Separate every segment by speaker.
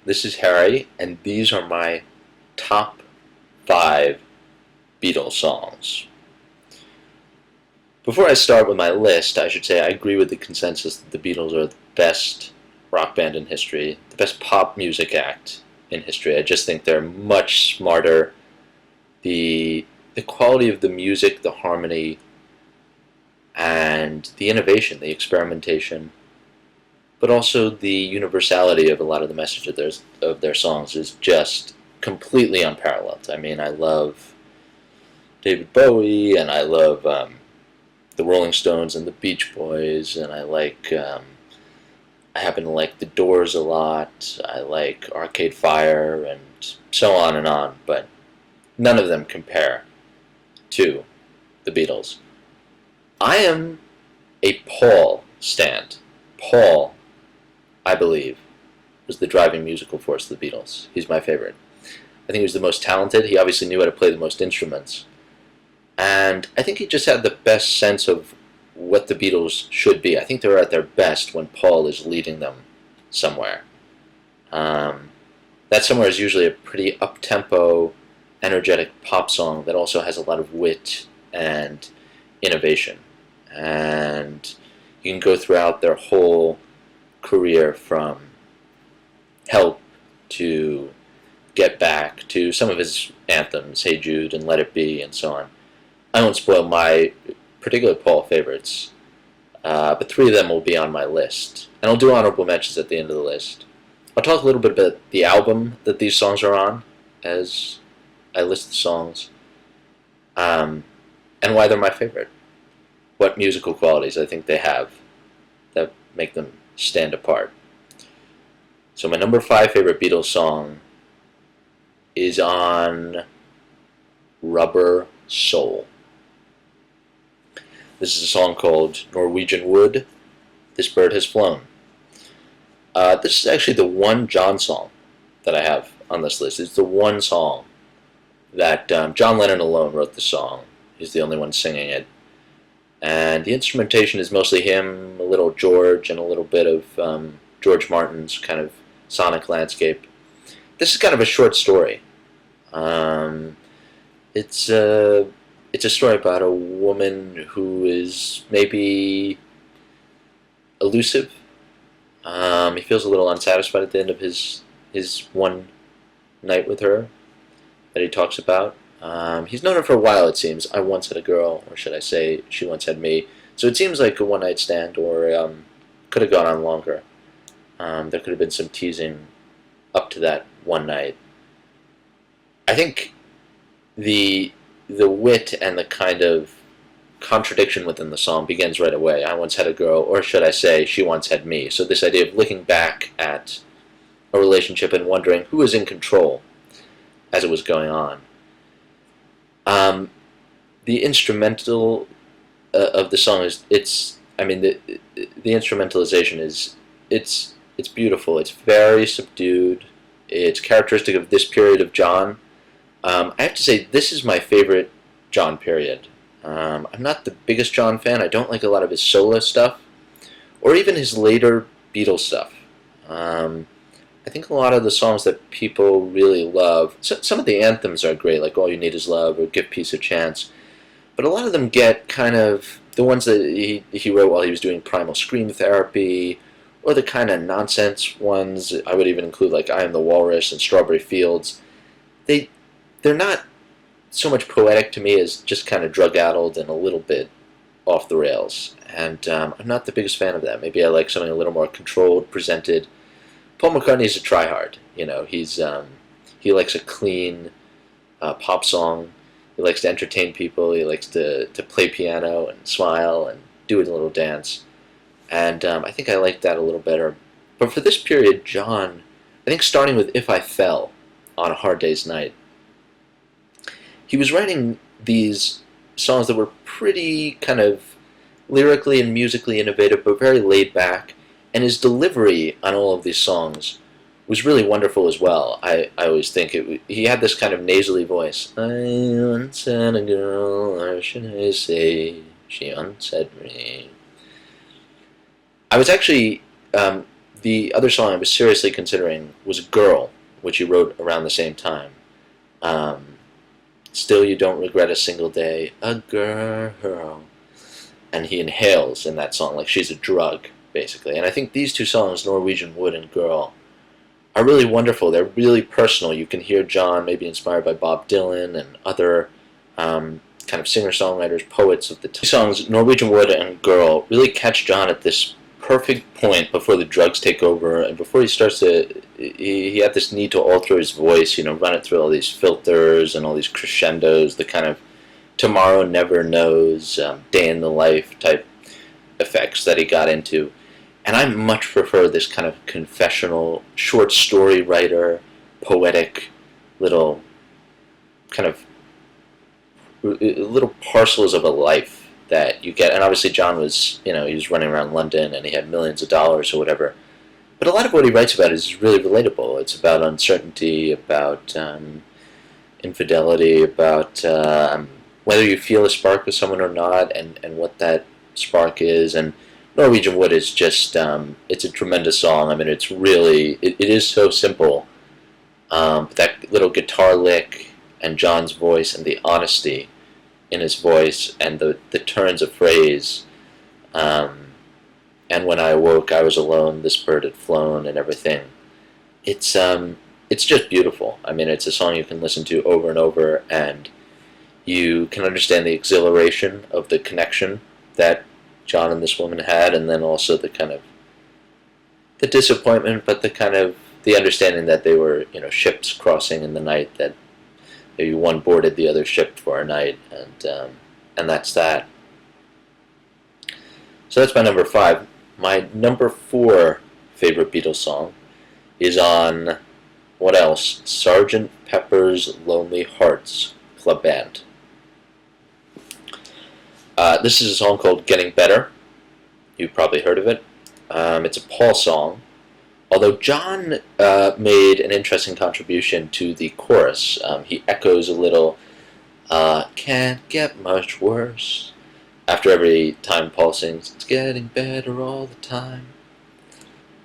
Speaker 1: This is Harry, and these are my top 5 Beatles songs. Before I start with my list, I should say I agree with the consensus that the Beatles are the best rock band in history, the best pop music act in history. I just think they're much smarter. The quality of the music, the harmony, and the innovation, the experimentation, but also the universality of a lot of the message of their songs is just completely unparalleled. I mean, I love David Bowie, and I love the Rolling Stones and the Beach Boys, and I happen to like the Doors a lot. I like Arcade Fire, and so on, but none of them compare to the Beatles. I am a Paul stan. Paul, I believe, was the driving musical force of the Beatles. He's my favorite. I think he was the most talented. He obviously knew how to play the most instruments. And I think he just had the best sense of what the Beatles should be. I think they were at their best when Paul is leading them somewhere. That somewhere is usually a pretty up-tempo, energetic pop song that also has a lot of wit and innovation. And you can go throughout their whole career from Help to Get Back to some of his anthems, Hey Jude and Let It Be and so on. I won't spoil my particular Paul favorites, but 3 of them will be on my list. And I'll do honorable mentions at the end of the list. I'll talk a little bit about the album that these songs are on as I list the songs, and why they're my favorite. What musical qualities I think they have that make them stand apart. So my number 5 favorite Beatles song is on Rubber Soul. This is a song called Norwegian Wood, This Bird Has Flown. This is actually the one John song that I have on this list. It's the one song that John Lennon alone wrote the song. He's the only one singing it. And the instrumentation is mostly him, a little George, and a little bit of George Martin's kind of sonic landscape. This is kind of a short story. It's a story about a woman who is maybe elusive. He feels a little unsatisfied at the end of his one night with her that he talks about. He's known her for a while, it seems. I once had a girl, or should I say, she once had me. So it seems like a one-night stand, or could have gone on longer. There could have been some teasing up to that one night. I think the wit and the kind of contradiction within the song begins right away. I once had a girl, or should I say, she once had me. So this idea of looking back at a relationship and wondering who was in control as it was going on. The instrumental of the song is, the instrumentalization is, it's beautiful. It's very subdued. It's characteristic of this period of John. I have to say, this is my favorite John period. I'm not the biggest John fan. I don't like a lot of his solo stuff, or even his later Beatles stuff. I think a lot of the songs that people really love, some of the anthems are great, like All You Need Is Love or Give Peace a Chance, but a lot of them get kind of, the ones that he wrote while he was doing Primal Scream Therapy, or the kind of nonsense ones, I would even include like I Am the Walrus and Strawberry Fields. They're not so much poetic to me as just kind of drug-addled and a little bit off the rails. And I'm not the biggest fan of that. Maybe I like something a little more controlled, presented. Paul McCartney's a tryhard. You know, he likes a clean pop song. He likes to entertain people. He likes to play piano and smile and do a little dance. And I think I like that a little better. But for this period, John, I think starting with If I Fell on a Hard Day's Night, he was writing these songs that were pretty kind of lyrically and musically innovative, but very laid back. And his delivery on all of these songs was really wonderful as well. I always think he had this kind of nasally voice. I once had a girl, or should I say, she once had me. I was actually, The other song I was seriously considering was Girl, which he wrote around the same time. Um, Still you don't regret a single day, a girl. And he inhales in that song like she's a drug, basically. And I think these two songs, Norwegian Wood and Girl, are really wonderful. They're really personal. You can hear John maybe inspired by Bob Dylan and other kind of singer-songwriters, poets of the time. Songs, Norwegian Wood and Girl, really catch John at this perfect point before the drugs take over and before he starts to, he had this need to alter his voice, run it through all these filters and all these crescendos, the kind of tomorrow never knows, day in the life type effects that he got into. And I much prefer this kind of confessional, short story writer, poetic little kind of little parcels of a life that you get. And obviously John was, he was running around London and he had millions of dollars or whatever. But a lot of what he writes about is really relatable. It's about uncertainty, about infidelity, about whether you feel a spark with someone or not, and what that spark is. And Norwegian Wood is just, it's a tremendous song. I mean, it's really, it is so simple. But that little guitar lick and John's voice and the honesty in his voice and the turns of phrase, and when I awoke I was alone, this bird had flown, and everything. It's just beautiful. I mean, it's a song you can listen to over and over, and you can understand the exhilaration of the connection that John and this woman had, and then also the kind of the disappointment, but the kind of the understanding that they were, ships crossing in the night, that maybe one boarded the other ship for a night, and that's that. So that's my number 5. My number 4 favorite Beatles song is on, what else? Sgt. Pepper's Lonely Hearts Club Band. This is a song called Getting Better. You've probably heard of it. It's a Paul song, although John made an interesting contribution to the chorus. He echoes a little, can't get much worse, after every time Paul sings, it's getting better all the time.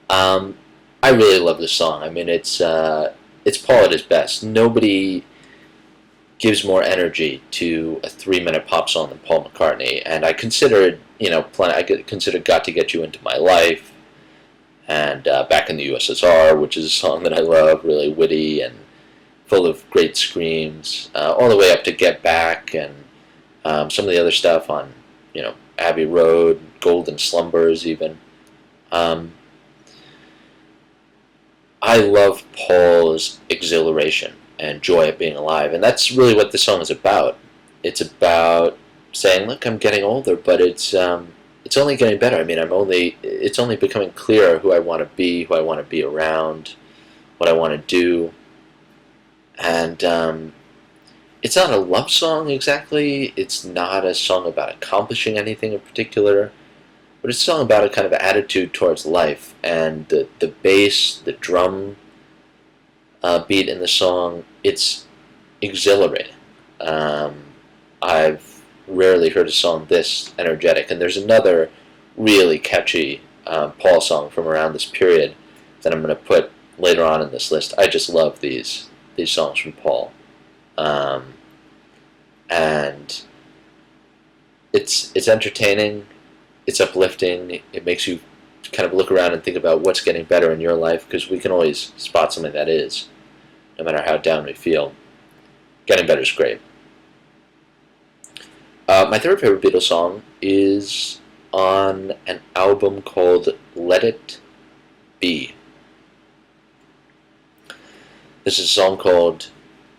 Speaker 1: I really love this song. I mean, it's Paul at his best. Nobody gives more energy to a 3-minute pop song than Paul McCartney, and I considered, I considered Got to Get You Into My Life, and Back in the USSR, which is a song that I love, really witty and full of great screams, all the way up to Get Back and some of the other stuff on, Abbey Road, Golden Slumbers even. I love Paul's exhilaration and joy at being alive, and that's really what this song is about. It's about saying, look, I'm getting older, but it's only getting better. I mean, it's only becoming clearer who I want to be around, what I want to do. And it's not a love song exactly. It's not a song about accomplishing anything in particular, but it's a song about a kind of attitude towards life. And the bass, the drum beat in the song, it's exhilarating. I've rarely heard a song this energetic. And there's another really catchy Paul song from around this period that I'm going to put later on in this list. I just love these songs from Paul. And it's entertaining, it's uplifting, it makes you kind of look around and think about what's getting better in your life, because we can always spot something that is, no matter how down we feel. Getting better is great. My third favorite Beatles song is on an album called Let It Be. This is a song called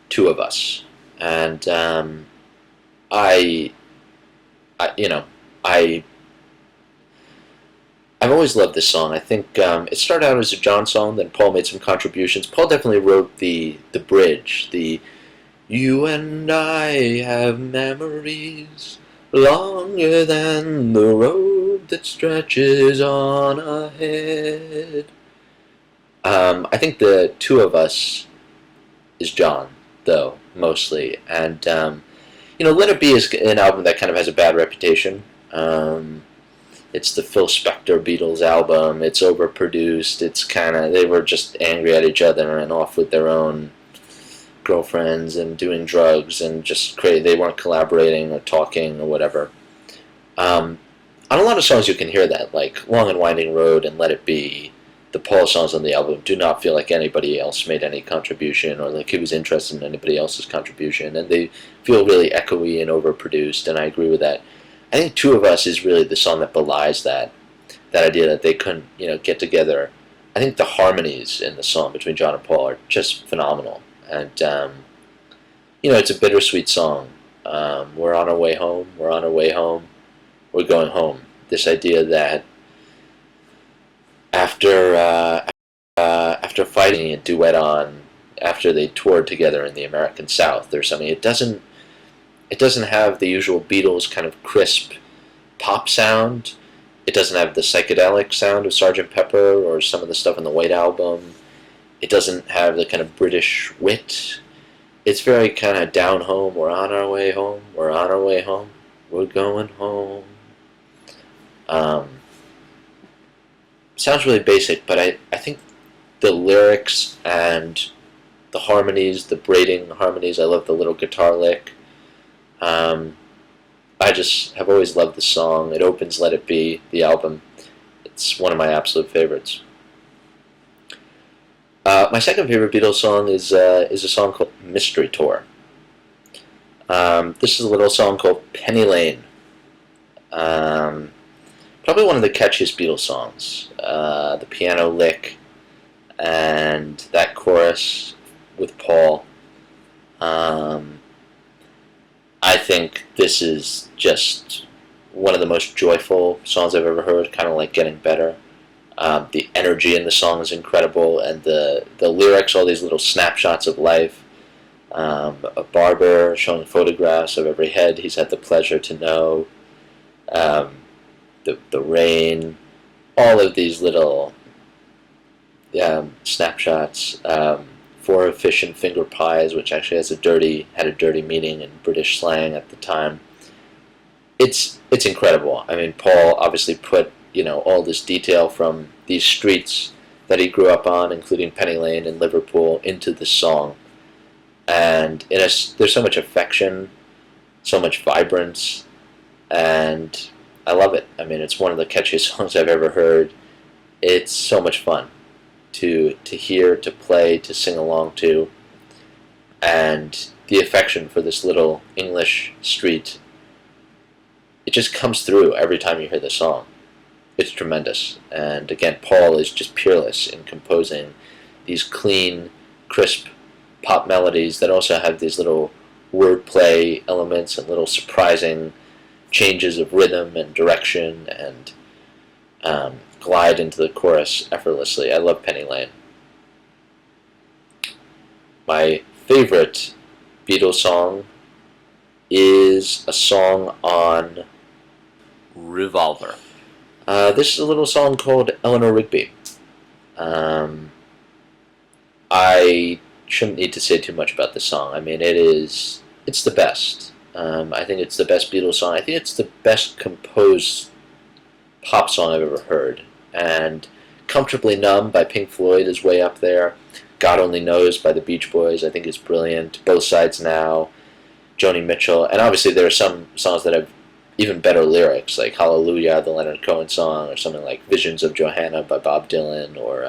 Speaker 1: Two of Us, and I've always loved this song. I think it started out as a John song, then Paul made some contributions. Paul definitely wrote the bridge, the "You and I have memories longer than the road that stretches on ahead." I think the Two of Us is John, though, mostly. And, Let It Be is an album that kind of has a bad reputation. It's the Phil Spector Beatles album. It's overproduced. It's kind of, they were just angry at each other and off with their own girlfriends and doing drugs and just crazy. They weren't collaborating or talking or whatever. On a lot of songs you can hear that, like Long and Winding Road and Let It Be. The Paul songs on the album do not feel like anybody else made any contribution or like he was interested in anybody else's contribution, and they feel really echoey and overproduced, and I agree with that. I think Two of Us is really the song that belies that idea that they couldn't, get together. I think the harmonies in the song between John and Paul are just phenomenal, and it's a bittersweet song. We're on our way home. We're on our way home. We're going home. This idea that after fighting a duet on, after they toured together in the American South or something, it doesn't have the usual Beatles kind of crisp pop sound. It doesn't have the psychedelic sound of Sgt. Pepper or some of the stuff on the White Album. It doesn't have the kind of British wit. It's very kind of down home. We're on our way home. We're on our way home. We're going home. Sounds really basic, but I think the lyrics and the harmonies, the braiding harmonies, I love the little guitar lick. I just have always loved the song. It opens Let It Be, the album. It's one of my absolute favorites. My second favorite Beatles song is a song called Mystery Tour. This is a little song called Penny Lane. Probably one of the catchiest Beatles songs. The piano lick and that chorus with Paul. I think this is just one of the most joyful songs I've ever heard, kind of like Getting Better. The energy in the song is incredible, and the lyrics, all these little snapshots of life. A barber showing photographs of every head he's had the pleasure to know. The rain, all of these little snapshots. For fish and finger pies, which actually had a dirty meaning in British slang at the time. It's incredible. I mean, Paul obviously put all this detail from these streets that he grew up on, including Penny Lane and Liverpool, into the song, and there's so much affection, so much vibrance, and I love it. I mean, it's one of the catchiest songs I've ever heard. It's so much fun to hear, to play, to sing along to, and the affection for this little English street, it just comes through every time you hear the song. It's tremendous. And again, Paul is just peerless in composing these clean, crisp pop melodies that also have these little wordplay elements and little surprising changes of rhythm and direction, and glide into the chorus effortlessly. I love Penny Lane. My favorite Beatles song is a song on Revolver. This is a little song called Eleanor Rigby. I shouldn't need to say too much about this song. I mean, it's the best. I think it's the best Beatles song. I think it's the best composed pop song I've ever heard. And Comfortably Numb by Pink Floyd is way up there. God Only Knows by the Beach Boys, I think is brilliant. Both Sides Now, Joni Mitchell. And obviously there are some songs that have even better lyrics, like Hallelujah, the Leonard Cohen song, or something like Visions of Johanna by Bob Dylan, or,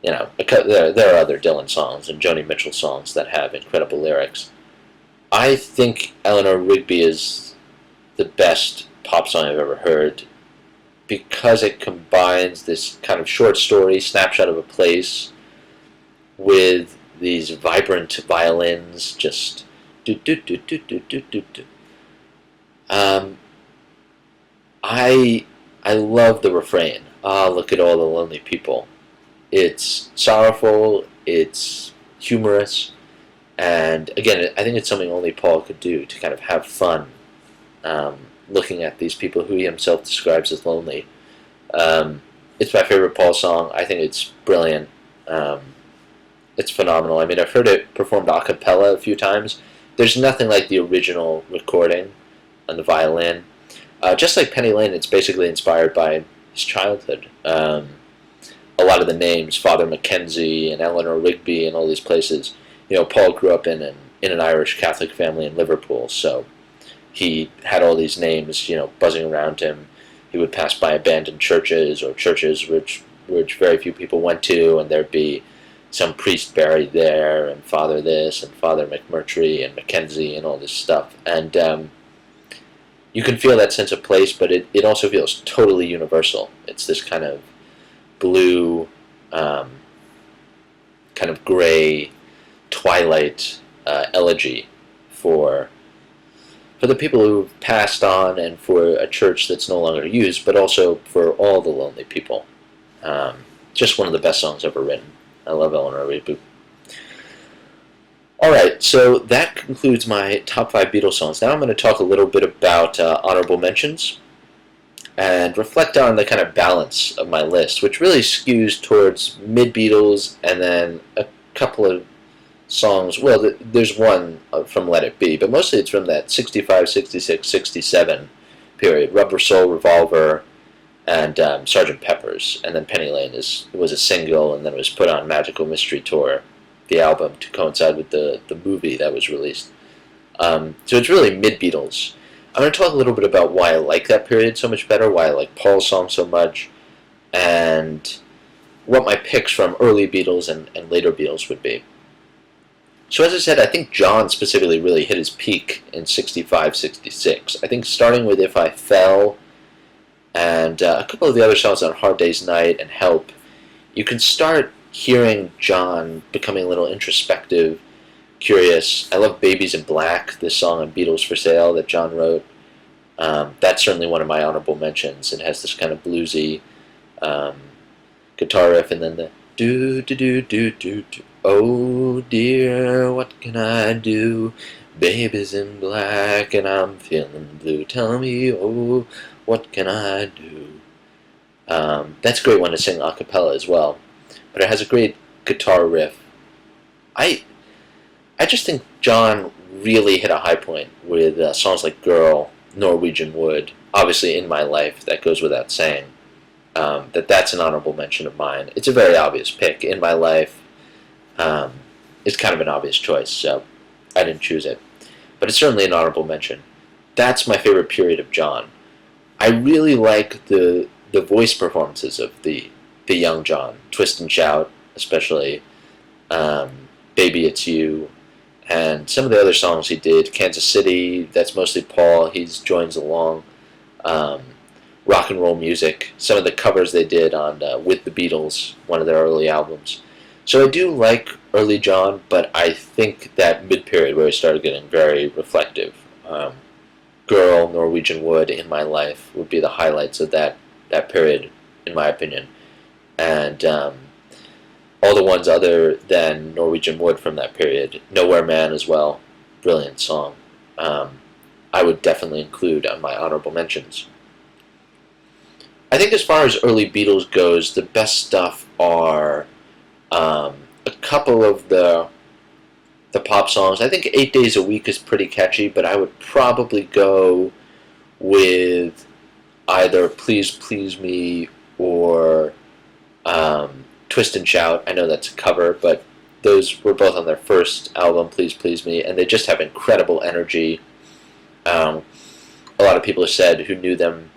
Speaker 1: there are other Dylan songs and Joni Mitchell songs that have incredible lyrics. I think Eleanor Rigby is the best pop song I've ever heard, because it combines this kind of short story, snapshot of a place, with these vibrant violins, just do do do do do do do do. I love the refrain. Look at all the lonely people. It's sorrowful, it's humorous, and again, I think it's something only Paul could do, to kind of have fun looking at these people who he himself describes as lonely. It's my favorite Paul song. I think it's brilliant. It's phenomenal. I mean, I've heard it performed a cappella a few times. There's nothing like the original recording on the violin. Just like Penny Lane, it's basically inspired by his childhood. A lot of the names, Father Mackenzie and Eleanor Rigby and all these places, Paul grew up in an Irish Catholic family in Liverpool, so he had all these names, buzzing around him. He would pass by abandoned churches or churches which very few people went to, and there'd be some priest buried there, and Father this, and Father McMurtry, and Mackenzie, and all this stuff. And you can feel that sense of place, but it also feels totally universal. It's this kind of blue, kind of gray, twilight elegy for the people who've passed on and for a church that's no longer used, but also for all the lonely people. Just one of the best songs ever written. I love Eleanor Rigby. Alright, so that concludes my top 5 Beatles songs. Now I'm going to talk a little bit about honorable mentions and reflect on the kind of balance of my list, which really skews towards mid-Beatles and then a couple of songs. Well, there's one from Let It Be, but mostly it's from that 65, 66, 67 period. Rubber Soul, Revolver, and Sgt. Pepper's. And then Penny Lane was a single, and then it was put on Magical Mystery Tour, the album, to coincide with the movie that was released. So it's really mid-Beatles. I'm going to talk a little bit about why I like that period so much better, why I like Paul's song so much, and what my picks from early Beatles and later Beatles would be. So as I said, I think John specifically really hit his peak in 65, 66. I think starting with If I Fell and a couple of the other songs on Hard Day's Night and Help, you can start hearing John becoming a little introspective, curious. I love Babies in Black, this song on Beatles for Sale that John wrote. That's certainly one of my honorable mentions. It has this kind of bluesy guitar riff, and then the do do do do do do. Oh dear, what can I do? Baby's in black and I'm feeling blue. Tell me, oh, what can I do? That's a great one to sing a cappella as well. But it has a great guitar riff. I just think John really hit a high point with songs like Girl, Norwegian Wood, obviously In My Life, that goes without saying. That's an honorable mention of mine. It's a very obvious pick. In My Life is kind of an obvious choice, so I didn't choose it. But it's certainly an honorable mention. That's my favorite period of John. I really like the voice performances of the young John. Twist and Shout, especially. Baby It's You. And some of the other songs he did. Kansas City, that's mostly Paul. He joins along. Rock and Roll Music. Some of the covers they did on With the Beatles, one of their early albums. So I do like early John, but I think that mid-period where he started getting very reflective. Girl, Norwegian Wood, In My Life would be the highlights of that period, in my opinion. And all the ones other than Norwegian Wood from that period. Nowhere Man as well. Brilliant song. I would definitely include on my honorable mentions. I think as far as early Beatles goes, the best stuff are a couple of the pop songs. I think 8 Days a Week is pretty catchy, but I would probably go with either Please Please Me or Twist and Shout. I know that's a cover, but those were both on their first album, Please Please Me, and they just have incredible energy. A lot of people have said, who knew them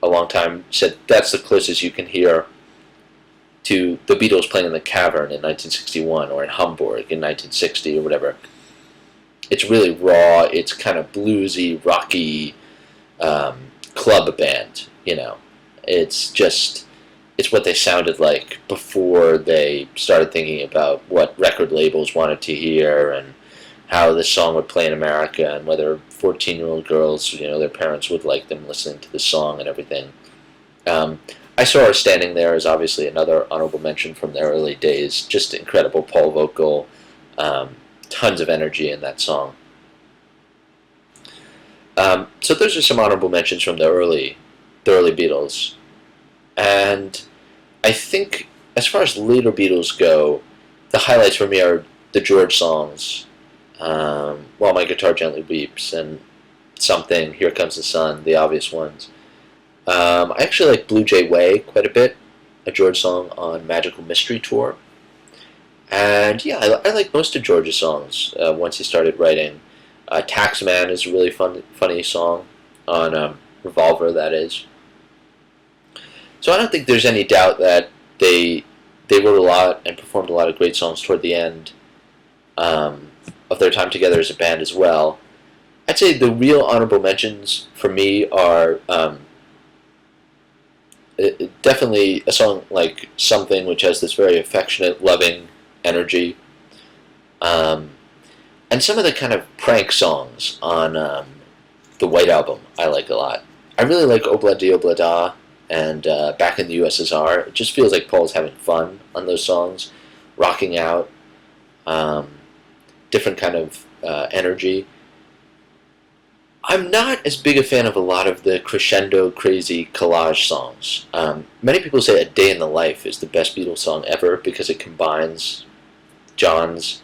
Speaker 1: a long time, said that's the closest you can hear to the Beatles playing in the Cavern in 1961 or in Hamburg in 1960 or whatever. It's really raw, it's kind of bluesy, rocky club band, It's what they sounded like before they started thinking about what record labels wanted to hear and how this song would play in America and whether 14-year-old girls, their parents would like them listening to the song and everything. I Saw Her Standing There is obviously another honorable mention from their early days. Just incredible Paul vocal, tons of energy in that song. So those are some honorable mentions from the early Beatles. And I think as far as later Beatles go, the highlights for me are the George songs, While My Guitar Gently Weeps, and Something, Here Comes the Sun, the obvious ones. I actually like Blue Jay Way quite a bit, a George song on Magical Mystery Tour. And yeah, I like most of George's songs once he started writing. Taxman is a really funny song on Revolver, that is. So I don't think there's any doubt that they they wrote a lot and performed a lot of great songs toward the end um, of their time together as a band as well. I'd say the real honorable mentions for me are definitely a song like Something, which has this very affectionate, loving energy. Um, and some of the kind of prank songs on the White Album I like a lot. I really like Obla Di Obla Da and Back in the USSR. It just feels like Paul's having fun on those songs, rocking out, um, different kind of energy. I'm not as big a fan of a lot of the crescendo, crazy collage songs. Many people say A Day in the Life is the best Beatles song ever because it combines John's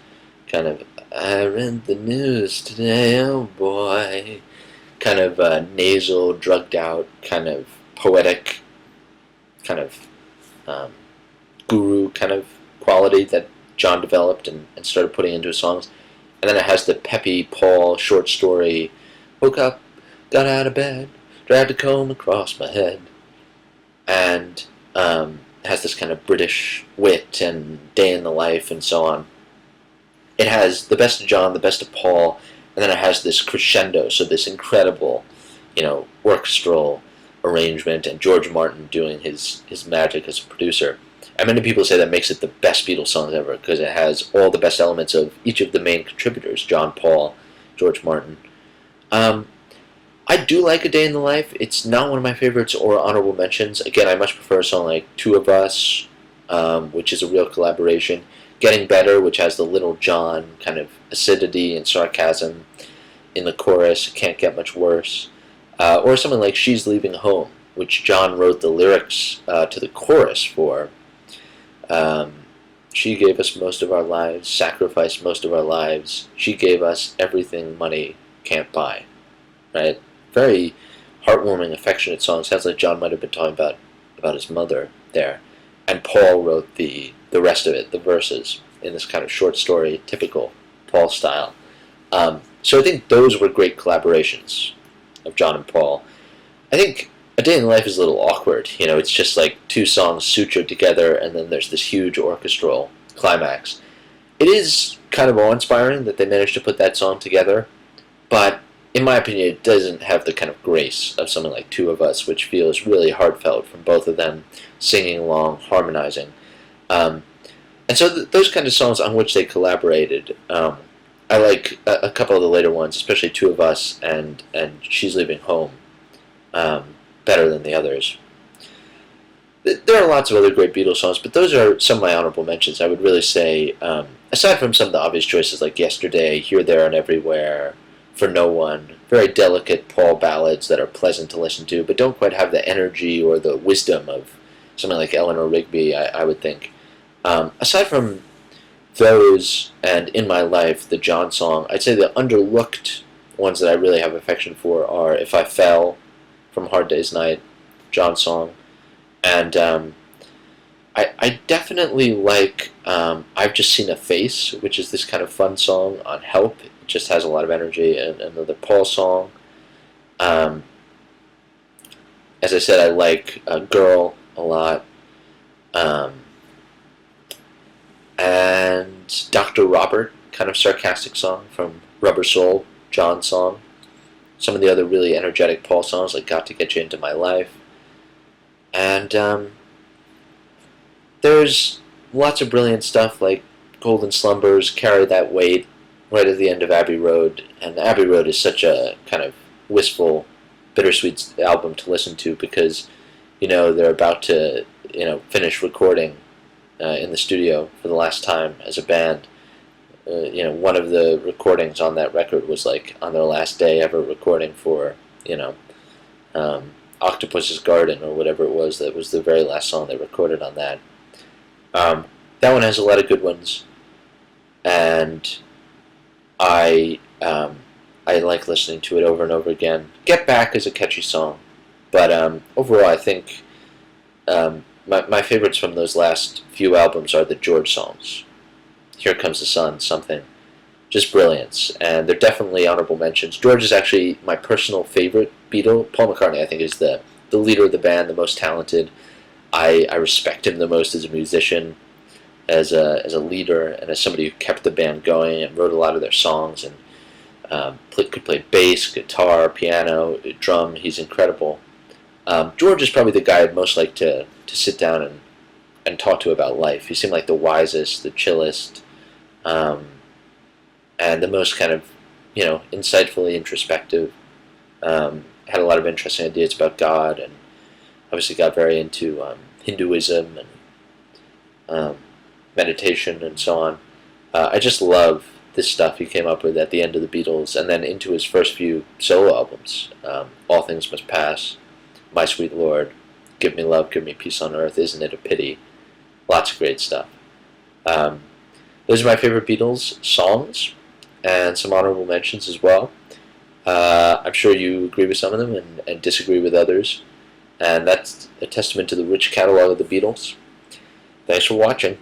Speaker 1: kind of, I read the news today, oh boy, kind of nasal, drugged out, kind of poetic, kind of um, guru kind of quality that John developed and started putting into his songs. And then it has the peppy Paul short story, woke up, got out of bed, dragged a comb across my head, and has this kind of British wit and day in the life and so on. It has the best of John, the best of Paul, and then it has this crescendo, so this incredible, orchestral arrangement, and George Martin doing his magic as a producer. And many people say that makes it the best Beatles songs ever because it has all the best elements of each of the main contributors, John, Paul, George Martin. Um, I do like A Day in the Life. It's not one of my favorites or honorable mentions. Again, I much prefer a song like Two of Us, which is a real collaboration. Getting Better, which has the Little John kind of acidity and sarcasm in the chorus. Can't get much worse. Or something like She's Leaving Home, which John wrote the lyrics to the chorus for. She gave us most of our lives, sacrificed most of our lives. She gave us everything money can't buy. Right? Very heartwarming, affectionate song. Sounds like John might have been talking about his mother there. And Paul wrote the rest of it, the verses, in this kind of short story, typical Paul style. So I think those were great collaborations of John and Paul. I think A Day in the Life is a little awkward. It's just like two songs sutured together, and then there's this huge orchestral climax. It is kind of awe-inspiring that they managed to put that song together, but in my opinion, it doesn't have the kind of grace of something like Two of Us, which feels really heartfelt from both of them singing along, harmonizing. And so those kind of songs on which they collaborated, I like a couple of the later ones, especially Two of Us and She's Leaving Home, better than the others. There are lots of other great Beatles songs, but those are some of my honorable mentions. I would really say, aside from some of the obvious choices like Yesterday, Here, There, and Everywhere, For No One, very delicate Paul ballads that are pleasant to listen to, but don't quite have the energy or the wisdom of something like Eleanor Rigby, I would think. Aside from those and In My Life, the John song, I'd say the underlooked ones that I really have affection for are If I Fell from Hard Day's Night, John song, and I definitely like I've Just Seen a Face, which is this kind of fun song on Help. It just has a lot of energy, and another Paul song. Um, as I said, I like Girl a lot. Um, and Dr. Robert, kind of sarcastic song from Rubber Soul, John song. Some of the other really energetic Paul songs like Got to Get You Into My Life. And there's lots of brilliant stuff like Golden Slumbers, Carry That Weight, right at the end of Abbey Road. And Abbey Road is such a kind of wistful, bittersweet album to listen to because, they're about to, finish recording in the studio for the last time as a band. One of the recordings on that record was like on their last day ever recording for, Octopus's Garden or whatever it was. That was the very last song they recorded on that. That one has a lot of good ones, and I I like listening to it over and over again. Get Back is a catchy song, but overall, I think my favorites from those last few albums are the George songs. Here Comes the Sun, Something. Just brilliance, and they're definitely honorable mentions. George is actually my personal favorite Beatle. Paul McCartney, I think, is the leader of the band, the most talented. I respect him the most as a musician, as a leader, and as somebody who kept the band going and wrote a lot of their songs and could play bass, guitar, piano, drum. He's incredible. George is probably the guy I'd most like to sit down and talk to about life. He seemed like the wisest, the chillest, and the most kind of, insightfully introspective. Had a lot of interesting ideas about God, and obviously got very into Hinduism and meditation and so on. I just love this stuff he came up with at the end of the Beatles, and then into his first few solo albums. All Things Must Pass, My Sweet Lord, Give Me Love, Give Me Peace on Earth, Isn't It a Pity? Lots of great stuff. Those are my favorite Beatles songs, and some honorable mentions as well. I'm sure you agree with some of them and disagree with others, and that's a testament to the rich catalog of the Beatles. Thanks for watching.